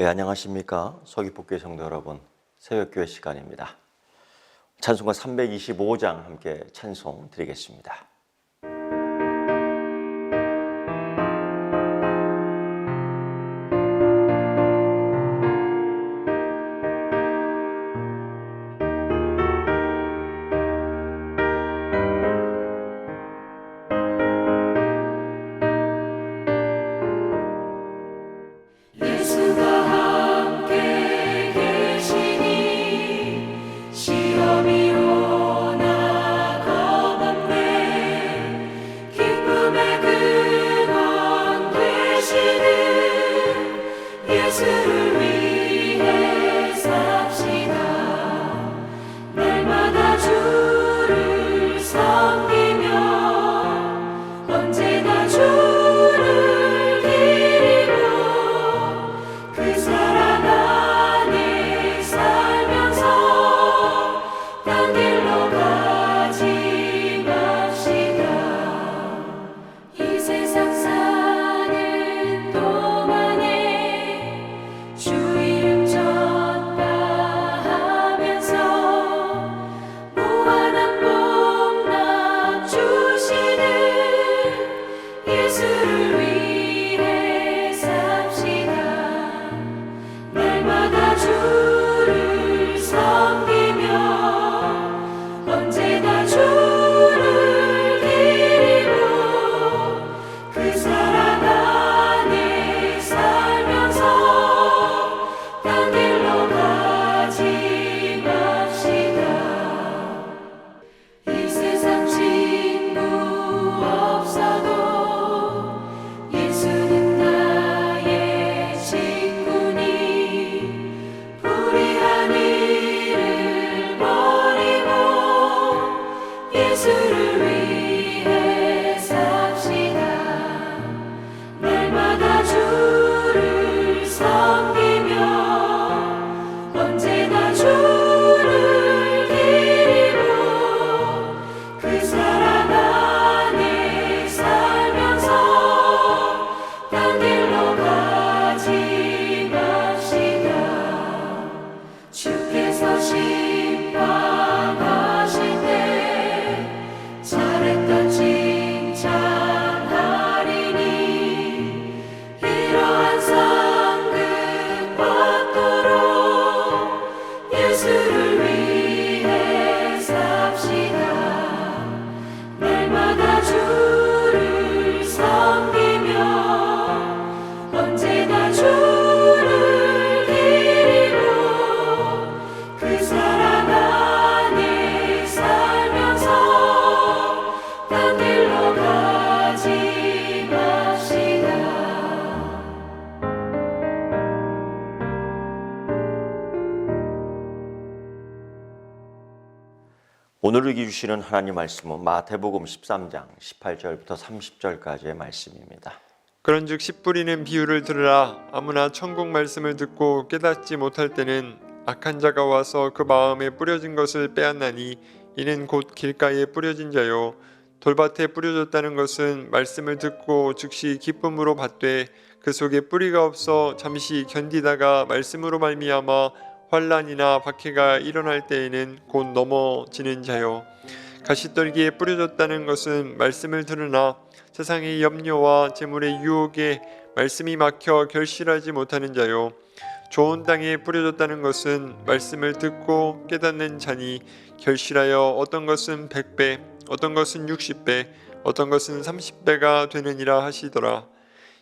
안녕하십니까. 서귀포교회 성도 여러분, 새벽교회 시간입니다. 찬송가 325장 함께 찬송 드리겠습니다. 오늘 우리에게 주시는 하나님 말씀은 마태복음 13장 18절부터 30절까지의 말씀입니다. 그런즉 씨 뿌리는 비유를 들으라. 아무나 천국 말씀을 듣고 깨닫지 못할 때는 악한 자가 와서 그 마음에 뿌려진 것을 빼앗나니 이는 곧 길가에 뿌려진 자요 돌밭에 뿌려졌다는 것은 말씀을 듣고 즉시 기쁨으로 받되 그 속에 뿌리가 없어 잠시 견디다가 말씀으로 말미암아 환난이나 박해가 일어날 때에는 곧 넘어지는 자요 가시떨기에 뿌려졌다는 것은 말씀을 들으나 세상의 염려와 재물의 유혹에 말씀이 막혀 결실하지 못하는 자요 좋은 땅에 뿌려졌다는 것은 말씀을 듣고 깨닫는 자니 결실하여 어떤 것은 100배 어떤 것은 60배 어떤 것은 30배가 되느니라 하시더라.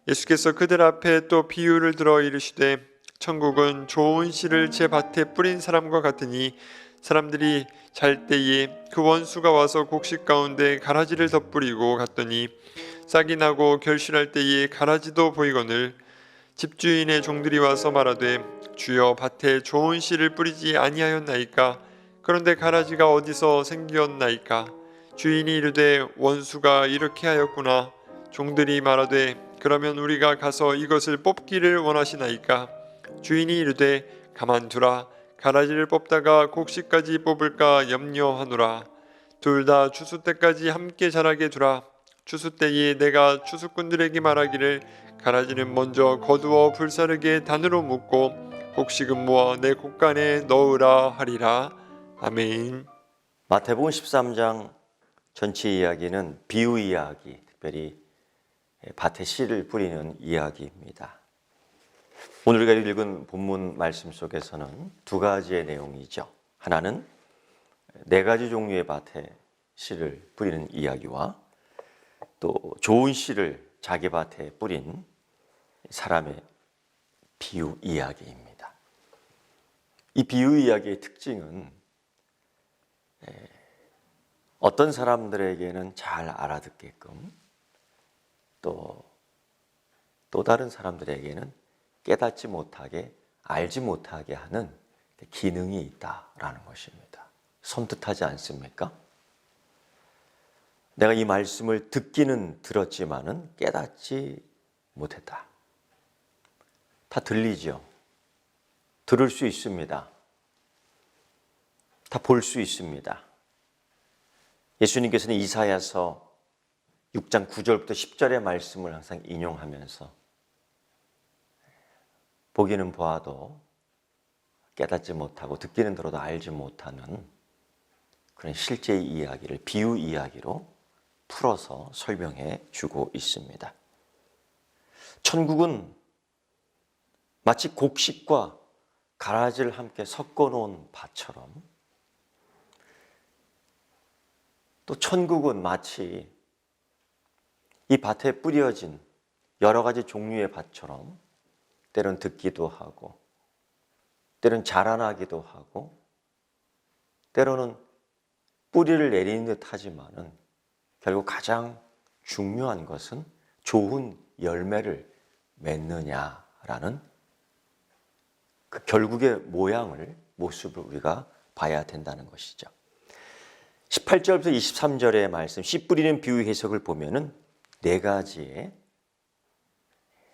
예수께서 그들 앞에 또 비유를 들어 이르시되 천국은 좋은 씨를 제 밭에 뿌린 사람과 같으니 사람들이 잘 때에 그 원수가 와서 곡식 가운데 가라지를 덧뿌리고 갔더니 싹이 나고 결실할 때에 가라지도 보이거늘 집주인의 종들이 와서 말하되 주여 밭에 좋은 씨를 뿌리지 아니하였나이까 그런데 가라지가 어디서 생기었나이까 주인이 이르되 원수가 이렇게 하였구나 종들이 말하되 그러면 우리가 가서 이것을 뽑기를 원하시나이까 주인이 이르되 가만두라 가라지를 뽑다가 곡식까지 뽑을까 염려하노라 둘 다 추수 때까지 함께 자라게 두라. 추수 때에 내가 추수꾼들에게 말하기를 가라지는 먼저 거두어 불사르게 단으로 묶고 곡식은 모아 내 곡간에 넣으라 하리라. 아멘. 마태복음 13장 전체 이야기는 비유 이야기, 특별히 밭에 씨를 뿌리는 이야기입니다. 오늘 우리가 읽은 본문 말씀 속에서는 두 가지의 내용이죠. 하나는 네 가지 종류의 밭에 씨를 뿌리는 이야기와 또 좋은 씨를 자기 밭에 뿌린 사람의 비유 이야기입니다. 이 비유 이야기의 특징은 어떤 사람들에게는 잘 알아듣게끔 또 다른 사람들에게는 깨닫지 못하게 알지 못하게 하는 기능이 있다라는 것입니다. 섬뜩하지 않습니까? 내가 이 말씀을 듣기는 들었지만은 깨닫지 못했다. 다 들리죠. 들을 수 있습니다. 다 볼 수 있습니다. 예수님께서는 이사야서 6장 9절부터 10절의 말씀을 항상 인용하면서 보기는 보아도 깨닫지 못하고 듣기는 들어도 알지 못하는 그런 실제의 이야기를 비유 이야기로 풀어서 설명해 주고 있습니다. 천국은 마치 곡식과 가라지를 함께 섞어 놓은 밭처럼, 또 천국은 마치 이 밭에 뿌려진 여러 가지 종류의 밭처럼 때론 듣기도 하고 때론 자라나기도 하고 때로는 뿌리를 내리는 듯 하지만은 결국 가장 중요한 것은 좋은 열매를 맺느냐라는 그 결국의 모습을 우리가 봐야 된다는 것이죠. 18절부터 23절의 말씀, 씨 뿌리는 비유 해석을 보면은 네 가지의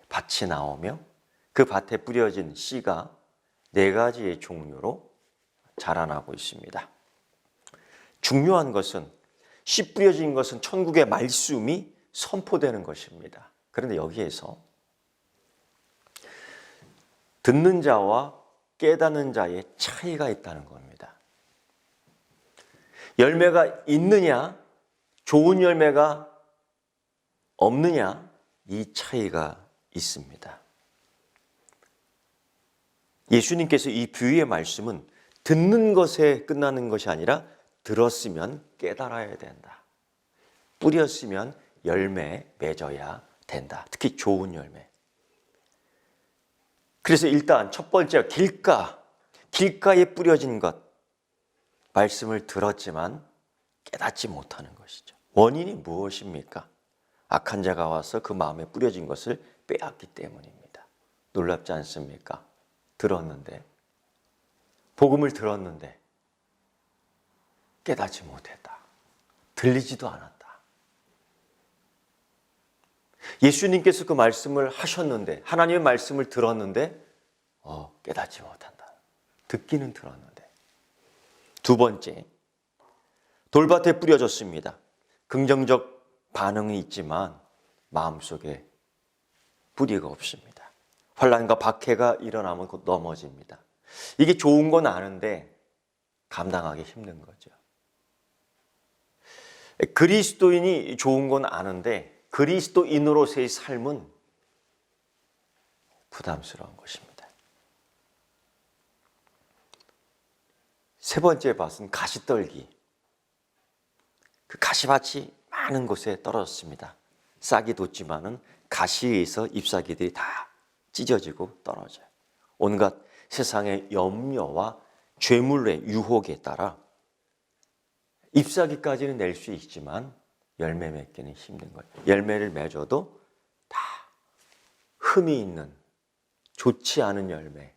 밭이 나오며 그 밭에 뿌려진 씨가 네 가지의 종류로 자라나고 있습니다. 중요한 것은 씨 뿌려진 것은 천국의 말씀이 선포되는 것입니다. 그런데 여기에서 듣는 자와 깨닫는 자의 차이가 있다는 겁니다. 열매가 있느냐, 좋은 열매가 없느냐, 이 차이가 있습니다. 예수님께서 이 비유의 말씀은 듣는 것에 끝나는 것이 아니라 들었으면 깨달아야 된다. 뿌렸으면 열매 맺어야 된다. 특히 좋은 열매. 그래서 일단 첫 번째 길가에 뿌려진 것, 말씀을 들었지만 깨닫지 못하는 것이죠. 원인이 무엇입니까? 악한 자가 와서 그 마음에 뿌려진 것을 빼앗기 때문입니다. 놀랍지 않습니까? 들었는데, 복음을 들었는데 깨닫지 못했다. 들리지도 않았다. 예수님께서 그 말씀을 하셨는데, 하나님의 말씀을 들었는데 깨닫지 못한다. 듣기는 들었는데. 두 번째, 돌밭에 뿌려졌습니다. 긍정적 반응이 있지만 마음속에 뿌리가 없습니다. 환난과 박해가 일어나면 곧 넘어집니다. 이게 좋은 건 아는데 감당하기 힘든 거죠. 그리스도인이 좋은 건 아는데 그리스도인으로서의 삶은 부담스러운 것입니다. 세 번째 밭은 가시떨기. 그 가시밭이 많은 곳에 떨어졌습니다. 싹이 돋지만은 가시에 의해서 잎사귀들이 다 찢어지고 떨어져요. 온갖 세상의 염려와 죄물의 유혹에 따라 잎사귀까지는 낼 수 있지만 열매 맺기는 힘든 거예요. 열매를 맺어도 다 흠이 있는 좋지 않은 열매,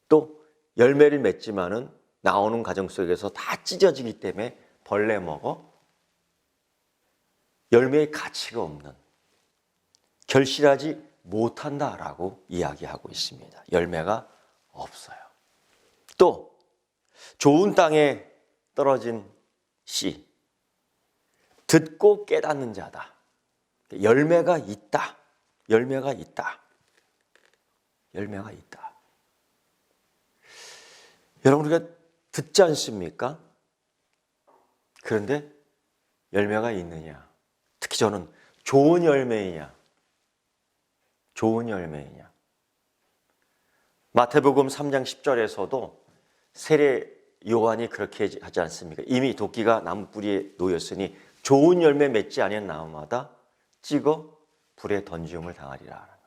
또 열매를 맺지만은 나오는 과정 속에서 다 찢어지기 때문에 벌레 먹어 열매의 가치가 없는, 결실하지 못한다라고 이야기하고 있습니다. 열매가 없어요. 또 좋은 땅에 떨어진 씨, 듣고 깨닫는 자다. 열매가 있다. 열매가 있다. 열매가 있다. 여러분, 우리가 듣지 않습니까? 그런데 열매가 있느냐? 특히 저는 좋은 열매이냐? 좋은 열매이냐? 마태복음 3장 10절에서도 세례 요한이 그렇게 하지 않습니까? 이미 도끼가 나무 뿌리에 놓였으니 좋은 열매 맺지 아니한 나무마다 찍어 불에 던지움을 당하리라.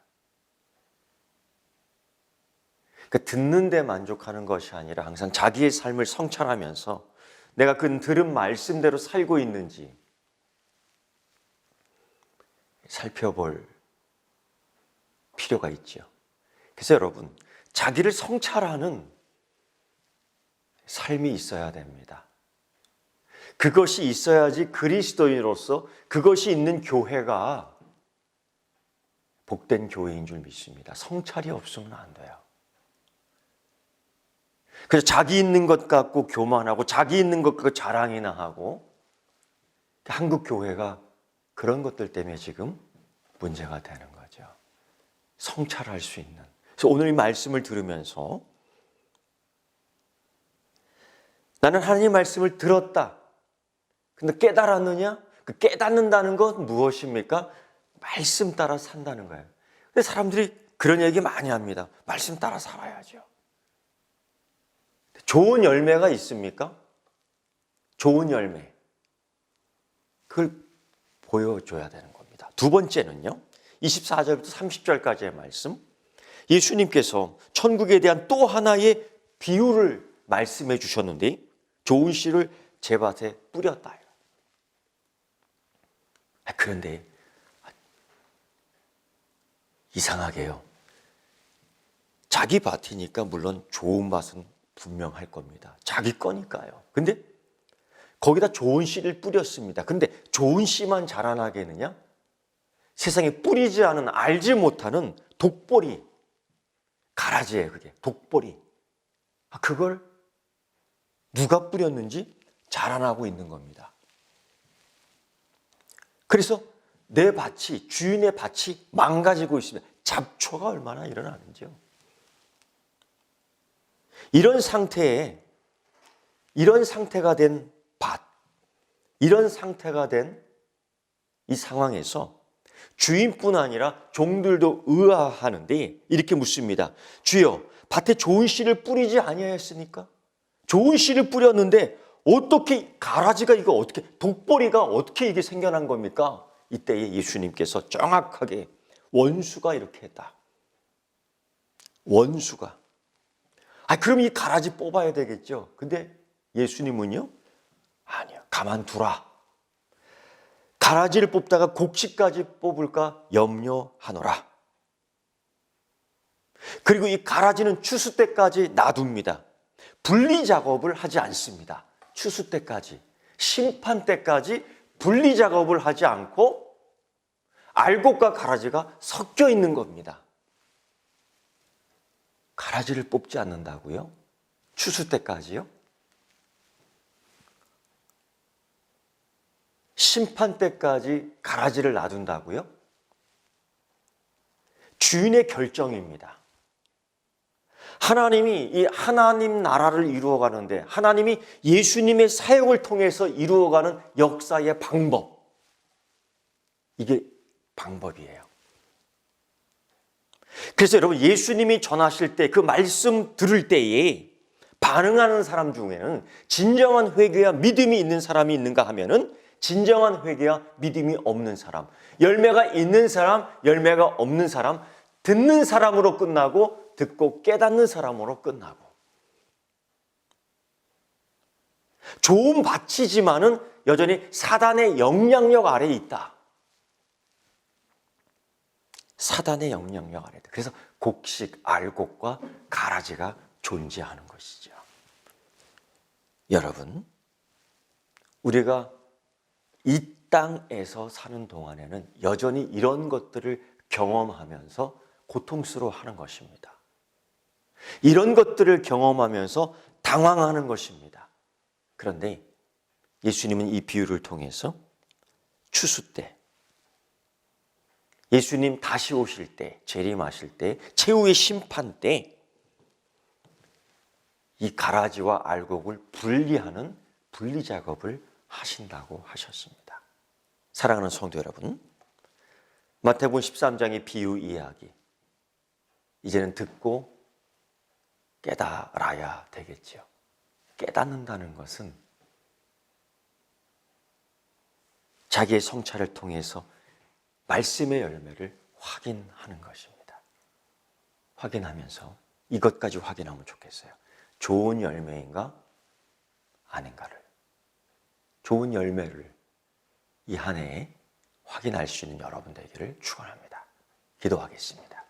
그러니까 듣는 데 만족하는 것이 아니라 항상 자기의 삶을 성찰하면서 내가 그 들은 말씀대로 살고 있는지 살펴볼 필요가 있죠. 그래서 여러분, 자기를 성찰하는 삶이 있어야 됩니다. 그것이 있어야지 그리스도인으로서 그것이 있는 교회가 복된 교회인 줄 믿습니다. 성찰이 없으면 안 돼요. 그래서 자기 있는 것 갖고 교만하고 자기 있는 것 갖고 자랑이나 하고 한국 교회가 그런 것들 때문에 지금 문제가 되는 거죠. 성찰할 수 있는. 그래서 오늘 이 말씀을 들으면서 나는 하나님 말씀을 들었다. 근데 깨달았느냐? 그 깨닫는다는 건 무엇입니까? 말씀 따라 산다는 거예요. 근데 사람들이 그런 얘기 많이 합니다. 말씀 따라 살아야죠. 좋은 열매가 있습니까? 좋은 열매. 그걸 보여줘야 되는 겁니다. 두 번째는요. 24절부터 30절까지의 말씀. 예수님께서 천국에 대한 또 하나의 비유를 말씀해 주셨는데 좋은 씨를 제 밭에 뿌렸다. 그런데 이상하게요. 자기 밭이니까 물론 좋은 밭은 분명할 겁니다. 자기 거니까요. 근데 거기다 좋은 씨를 뿌렸습니다. 근데 좋은 씨만 자라나겠느냐? 세상에 뿌리지 않은 알지 못하는 독보리, 가라지예요. 그게 독보리. 그걸 누가 뿌렸는지 자라나고 있는 겁니다. 그래서 내 밭이, 주인의 밭이 망가지고 있으면 잡초가 얼마나 일어나는지요. 이런 상태가 된 밭, 이런 상태가 된 이 상황에서 주인뿐 아니라 종들도 의아하는데 이렇게 묻습니다. 주여, 밭에 좋은 씨를 뿌리지 아니하였습니까? 좋은 씨를 뿌렸는데 어떻게 가라지가 이거 어떻게 독보리가 어떻게 이게 생겨난 겁니까? 이때에 예수님께서 정확하게 원수가 이렇게 했다. 원수가. 그럼 이 가라지 뽑아야 되겠죠. 근데 예수님은요? 아니요. 가만두라. 가라지를 뽑다가 곡식까지 뽑을까 염려하노라. 그리고 이 가라지는 추수 때까지 놔둡니다. 분리 작업을 하지 않습니다. 추수 때까지, 심판 때까지 분리 작업을 하지 않고 알곡과 가라지가 섞여 있는 겁니다. 가라지를 뽑지 않는다고요? 추수 때까지요? 심판 때까지 가라지를 놔둔다고요? 주인의 결정입니다. 하나님이 이 하나님 나라를 이루어가는데 하나님이 예수님의 사역을 통해서 이루어가는 역사의 방법. 이게 방법이에요. 그래서 여러분 예수님이 전하실 때 그 말씀 들을 때에 반응하는 사람 중에는 진정한 회개와 믿음이 있는 사람이 있는가 하면은 진정한 회개와 믿음이 없는 사람, 열매가 있는 사람, 열매가 없는 사람, 듣는 사람으로 끝나고 듣고 깨닫는 사람으로 끝나고 좋은 밭이지만은 여전히 사단의 영향력 아래에 있다. 사단의 영향력 아래에 있다. 그래서 곡식, 알곡과 가라지가 존재하는 것이죠. 여러분, 우리가 이 땅에서 사는 동안에는 여전히 이런 것들을 경험하면서 고통스러워하는 것입니다. 이런 것들을 경험하면서 당황하는 것입니다. 그런데 예수님은 이 비유를 통해서 추수 때, 예수님 다시 오실 때, 재림하실 때, 최후의 심판 때 이 가라지와 알곡을 분리하는 분리 작업을 하신다고 하셨습니다. 사랑하는 성도 여러분, 마태복음 13장의 비유 이야기 이제는 듣고 깨달아야 되겠지요. 깨닫는다는 것은 자기의 성찰을 통해서 말씀의 열매를 확인하는 것입니다. 확인하면서 이것까지 확인하면 좋겠어요. 좋은 열매인가 아닌가를, 좋은 열매를 이 한 해에 확인할 수 있는 여러분 되기를 축원합니다. 기도하겠습니다.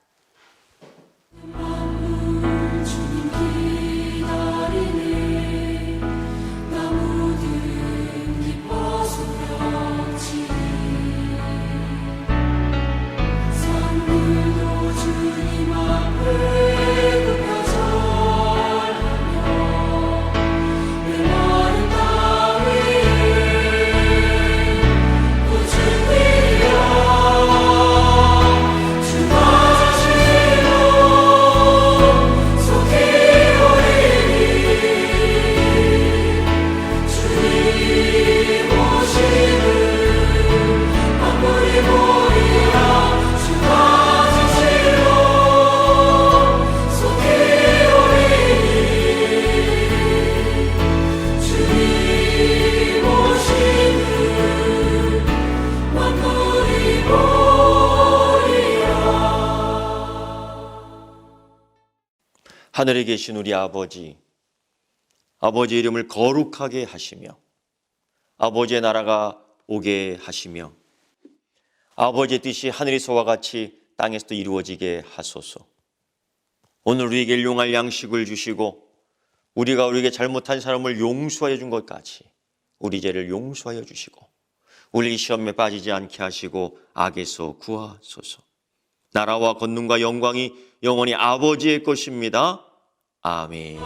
하늘에 계신 우리 아버지, 아버지의 이름을 거룩하게 하시며 아버지의 나라가 오게 하시며 아버지의 뜻이 하늘에서와 같이 땅에서도 이루어지게 하소서. 오늘 우리에게 일용할 양식을 주시고 우리가 우리에게 잘못한 사람을 용서하여 준 것 같이 우리 죄를 용서하여 주시고 우리 시험에 빠지지 않게 하시고 악에서 구하소서. 나라와 권능과 영광이 영원히 아버지의 것입니다. 아멘.